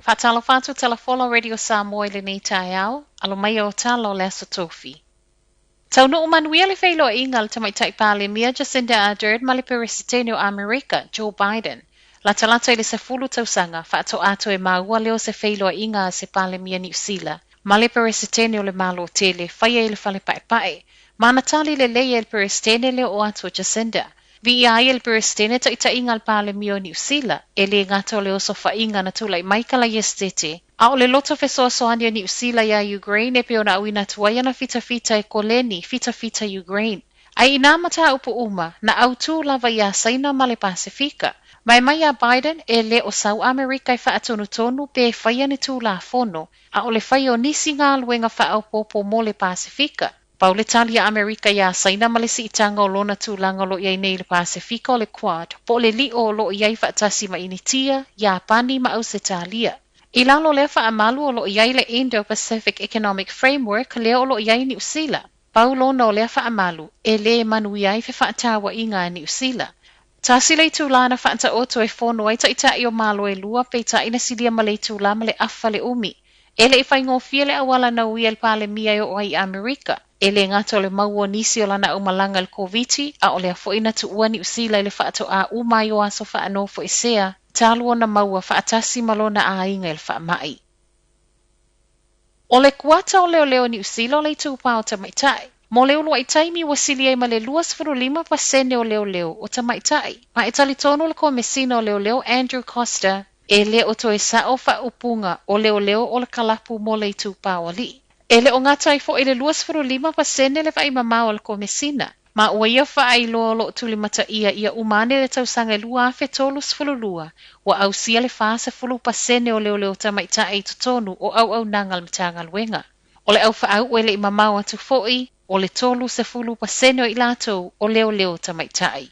Whaatalo whātu telefono Radio Samoa le nei tai au, alo mai o talo le aso tofi. Tau no umanuia le whailo inga le tamaitai pāle mia Jacinda Ardern ma le peresitene o Amerika, Joe Biden. La talata le sefulu tausanga, whaato ato e maua leo se whailo inga se pāle mia New Zealand. Ma le peresitene o le malo tele, whaia i le whale pae. Ma natali le leia le peresitene leo o ato Jacinda. Vi ai el peresitene ta ita inga le pāle mia o New Zealand, e le ngata o le oso whainga na tula i maikala yestete. A o le loto fesoasoani o New Zealand ia Ukraine e pe ona auina tuai ana fita e koleni fita Ukraine. Ai ina mata upu uma na autu lava ia saina ma le Pasifika. Mai a Biden e le o Sau Amerika i whaatonu pe whaia ni tū la fono, a o le whai o nisi ngā luenga whaaupopo mo le Pasifika. Pau le tali a Amerika ia saina ma le si itanga o lona tūlanga lo iai nei le Pasifika o le Quad, po le li o lo iai whaatasi ma initia, Japani ma au se talia. I lalo le whaamalu o lo iai le Indo-Pacific Economic Framework le o lo iai New Zealand. Pau lona o le whaamalu e le manu iai fe whaatawa i ngā New Zealand. Tasi le tūlana whaanta oto e whono ai ta ita i o malo e lua pe ta ina silia ma le tūla ma le afa le umi. E le i whaingo fia le awala na ui el pāle mia o ai Amerika. E le ngata o le maua nisi o lana o malanga le koviti a o le afo ina tu ua New Zealand le whaato a umai o aso whaano fo isea. Talu ona maua whaatasi malona a inga il whaamai. O le kuata o leo New Zealand le tūpā o tamaitai. Mo leo lua i taimi wasili ai ma le 25% o leo o tamaitai. Ma e tali tono le komesina o leo Andrew Costa e le o toe sa o whaupunga o leo o le kalapu mo le tūpā o li. E le o ngatai fo e le 25% le vai mamau o le komesina. Ma ua ia whaai loa lo tuli mata ia umane le tausanga lua afe tolu sfululua. Wa au sia le fasa fulu pasene o leo tamaitai i tutonu o au nangal mtangal wenga. O le au whaau ue le imamau atu foi, o le tolu se fulu pasene o ilatou o leo tamaitai.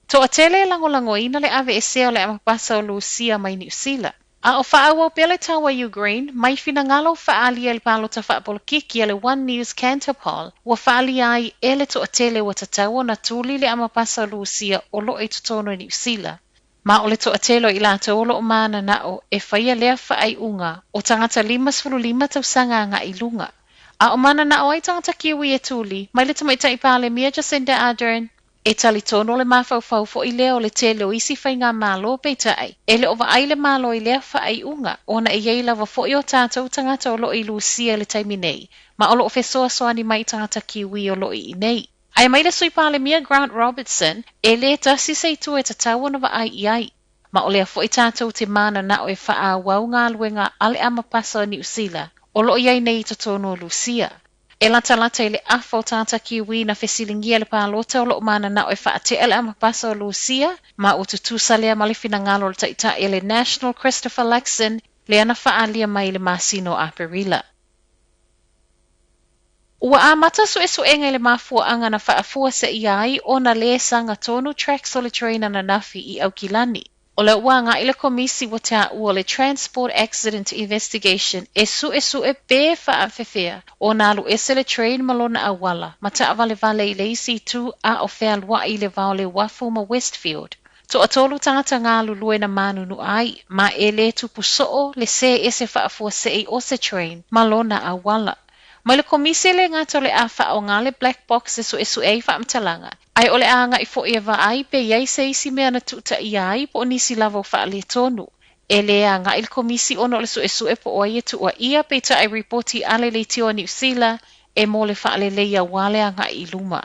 To a tele lango ina le ave ese o le amapasa o Lucia mai New Zealand. A o whaau au pele tawa Ukraine, mai fina ngalo whaali el palo ta whaapolokiki le One News Cantopol, wa whaali ai ele to a tele wa tatawa na tuli le amapasa o Lucia o lo e tutono New Zealand. Ma o le to a telo i la o mana na o e whaia lea whaai unga o tangata 5 tausanga nga ilunga. A o mana na o ai tangata kiwi e tuli, mai le tamaitai pāle mia Jacinda Ardern, e tali tono le mawhauwhau fo i leo le tele o isi whai ngā mālo peitai. E le ova ai le mālo i lea whaai unga, ona e iei lava fo i o tātou tangata o lo i Lucia le taimi nei, ma o lo o fesoa soani mai tangata kiwi o lo i nei. Ai mai le sui pāle mia Grant Robertson, e le tasi sei tu e tatawa na wa ai iai. Ma o lea fo i tātou te mana na o e wha wau ngā luenga ale amapasa o New Zealand, o lo iai nei to tono Lucia. E lata i le afo tata kiwi na fesilingia le pālota o lo mana na o e wha te ele amapasa o Lucia, ma o tutusa lea malifina ngalo le taita e le National Christopher Luxon, le ana wha alia mai le masino a Perila. Ua a mata suenga le mafua anga na whaafua se iai o na le sanga tonu tracks o le train na nafi i Aukilani. O le wanga i le komisi wa tea ua le Transport Accident Investigation e su e be whaafewhea o na alu ese le train malona awala ma ta vale i le isi tu a o whea lua i le vao le wafu ma Westfield. To atolu tangata ngā lulue na manu nu ai ma e le tupu soo le se ese whaafua se i o se train malona awala. Mai le komisi le ngata le afa o ngā le black box e su e whaamtalanga. Ai ole anga i fo e wa ai pe iei se isi mea na tuta i ai po nisi lavo wha le tonu. E le anga il komisi ono le su e po oia tu ua ia pe ta ai reporti ale le tio New Zealand e mo le wha le leia wale anga i luma.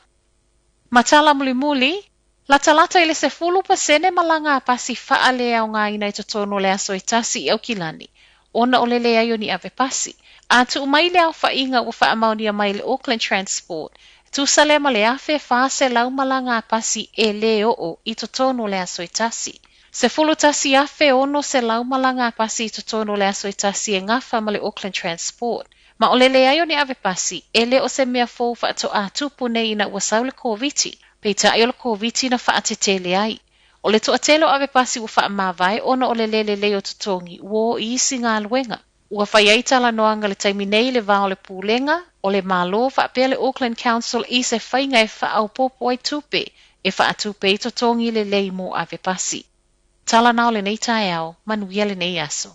Matala muli, la talata ile se 10% malanga pasi wha le au ngā ina i totono le aso i tasi i Aukilani. Ona o le lea yo ni ave pasi. A tu mai le au wha inga ua wha amaunia mai le Auckland Transport. Tu sale ma le afe fase lau malanga pasi e le o i totono le aso i tasi. Se fulu tasi afe ono se lau malanga pasi i totono le aso i tasi e ngafa ma le Auckland Transport. Ma o le ayo ni ave pasi e le o se mea fau wha ato a tupu nei ina ua sau le koviti. Peita ayo le koviti na wha atetele ai. O le to atelo ave pasi ua wha amawai ona o le leo totongi uo i isi ngā luenga. Ua whaiaita la noanga le taimi nei le vao le pūlenga, o le malo whaapea le Auckland Council i se whainga e wha au popo ai tupe, e wha atupe i totongi le lei mo ave pasi. Tala nao le nei tae au, manuia le nei aso.